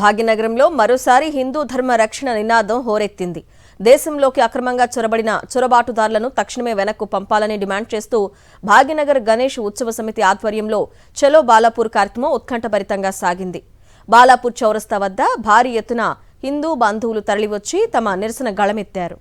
భాగ్యనగరంలో మరోసారి హిందూ ధర్మ రక్షణ నినాదం హోరెత్తింది. దేశంలోకి అక్రమంగా చొరబడిన చొరబాటుదారులను తక్షణమే వెనక్కు పంపాలని డిమాండ్ చేస్తూ భాగ్యనగర్ గణేష్ ఉత్సవ సమితి ఆధ్వర్యంలో చలో బాలాపూర్ కార్యక్రమం ఉత్కంఠభరితంగా సాగింది. బాలాపూర్ చౌరస్తా వద్ద భారీ ఎత్తున హిందూ బంధువులు తరలివచ్చి తమ నిరసన గళమెత్తారు.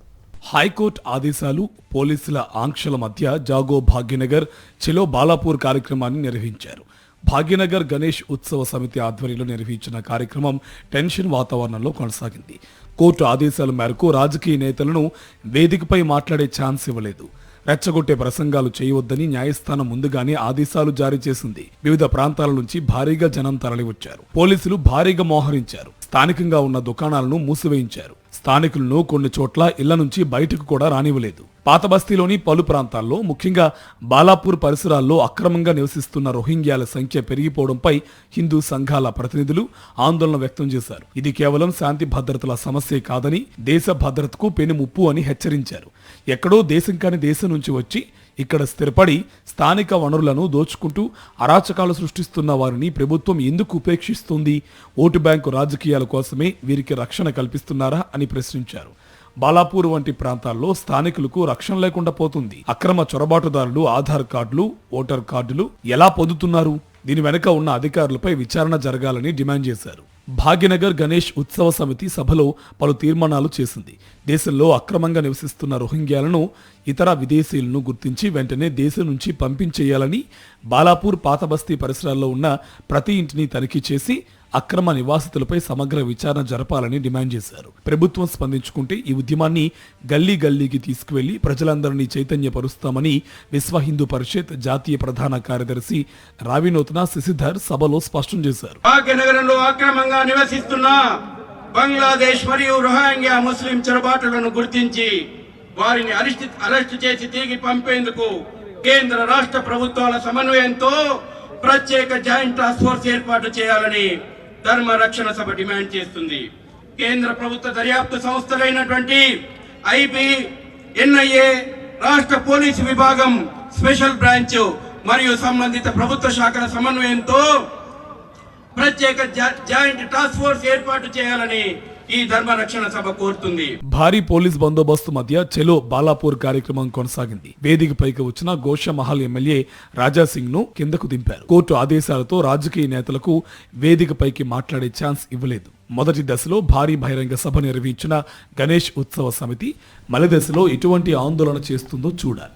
హైకోర్టు ఆదేశాలు, పోలీసుల ఆంక్షల మధ్య జాగో భాగ్యనగర్ చలో బాలాపూర్ కార్యక్రమాన్ని నిర్వహించారు. భాగ్యనగర్ గణేష్ ఉత్సవ సమితి ఆధ్వర్యంలో నిర్వహించిన కార్యక్రమం టెన్షన్ వాతావరణంలో కొనసాగింది. కోర్టు ఆదేశాల మేరకు రాజకీయ నేతలను వేదికపై మాట్లాడే ఛాన్స్ ఇవ్వలేదు. రెచ్చగొట్టే ప్రసంగాలు చేయవద్దని న్యాయస్థానం ముందుగానే ఆదేశాలు జారీ చేసింది. వివిధ ప్రాంతాల నుంచి భారీగా జనం తరలివచ్చారు. పోలీసులు భారీగా మోహరించారు. స్థానికంగా ఉన్న దుకాణాలను మూసివేయించారు. స్థానికులను కొన్ని చోట్ల ఇళ్ల నుంచి బయటకు కూడా రానివ్వలేదు. పాత బస్తీలోని పలు ప్రాంతాల్లో, ముఖ్యంగా బాలాపూర్ పరిసరాల్లో అక్రమంగా నివసిస్తున్న రోహింగ్యాల సంఖ్య పెరిగిపోవడంపై హిందూ సంఘాల ప్రతినిధులు ఆందోళన వ్యక్తం చేశారు. ఇది కేవలం శాంతి భద్రతల సమస్యే కాదని, దేశ భద్రతకు పెనుముప్పు అని హెచ్చరించారు. ఎక్కడో దేశం కాని దేశం నుంచి వచ్చి ఇక్కడ స్థిరపడి స్థానిక వనరులను దోచుకుంటూ అరాచకాలు సృష్టిస్తున్న వారిని ప్రభుత్వం ఎందుకు ఉపేక్షిస్తుంది? ఓటు బ్యాంకు రాజకీయాల కోసమే వీరికి రక్షణ కల్పిస్తున్నారా అని ప్రశ్నించారు. బాలాపూర్ వంటి ప్రాంతాల్లో స్థానికులకు రక్షణ లేకుండా పోతుంది. అక్రమ చొరబాటుదారులు ఆధార్ కార్డులు, ఓటర్ కార్డులు ఎలా పొందుతున్నారు? దీని వెనుక ఉన్న అధికారులపై విచారణ జరగాలని డిమాండ్ చేశారు. భాగ్యనగర్ గణేష్ ఉత్సవ సమితి సభలో పలు తీర్మానాలు చేసింది. దేశంలో అక్రమంగా నివసిస్తున్న రోహింగ్యాలను, ఇతర విదేశీయులను గుర్తించి వెంటనే దేశం నుంచి పంపించేయాలని, బాలాపూర్ పాత బస్తీ పరిసరాల్లో ఉన్న ప్రతి ఇంటిని తనిఖీ చేసి అక్రమ నివాసితులపై సమగ్ర విచారణ జరపాలని డిమాండ్ చేశారు. ప్రభుత్వం స్పందించుకుంటే ఈ ఉద్యమాన్ని గల్లీ గల్లీకి తీసుకువెళ్లి ప్రజలందరినీ చైతన్యపరుస్తామని విశ్వ హిందూ పరిషత్ జాతీయ ప్రధాన కార్యదర్శి రావినోత్న శశిధర్ సభలో స్పష్టం చేశారు. భాగ్యనగరంలో అక్రమంగా నివసిస్తున్న బంగ్లాదేశ్ మరియు రోహింగ్యా ముస్లిం చొరబాటులను గుర్తించి వారిని అరెస్టు చేసి తిరిగి పంపేందుకు కేంద్ర రాష్ట్ర ప్రభుత్వాల సమన్వయంతో ప్రత్యేక జాయింట్ టాస్క్ ఫోర్స్ ఏర్పాటు చేయాలని ధర్మ రక్షణ సభ డిమాండ్ చేస్తుంది. కేంద్ర ప్రభుత్వ దర్యాప్తు సంస్థలైనటువంటి ఐబీ, ఎన్ఐఏ, రాష్ట్ర పోలీసు విభాగం, స్పెషల్ బ్రాంచ్ మరియు సంబంధిత ప్రభుత్వ శాఖల సమన్వయంతో ప్రత్యేక జాయింట్ టాస్క్ ఫోర్స్ ఏర్పాటు చేయాలని ఈ ధర్మ రక్షణ సభ కోరుతుంది. భారీ పోలీస్ బందోబస్తు మధ్య చెలో బాలాపూర్ కార్యక్రమం కొనసాగింది. వేదికపైకి వచ్చిన గోషమహల్ ఎమ్మెల్యే రాజాసింగ్ ను కిందకు దింపారు. కోర్టు ఆదేశాలతో రాజకీయ నేతలకు వేదికపైకి మాట్లాడే ఛాన్స్ ఇవ్వలేదు. మొదటి దశలో భారీ బహిరంగ సభ నిర్వహించిన గణేష్ ఉత్సవ సమితి మలి దశలో ఎటువంటి ఆందోళన చేస్తుందో చూడాలి.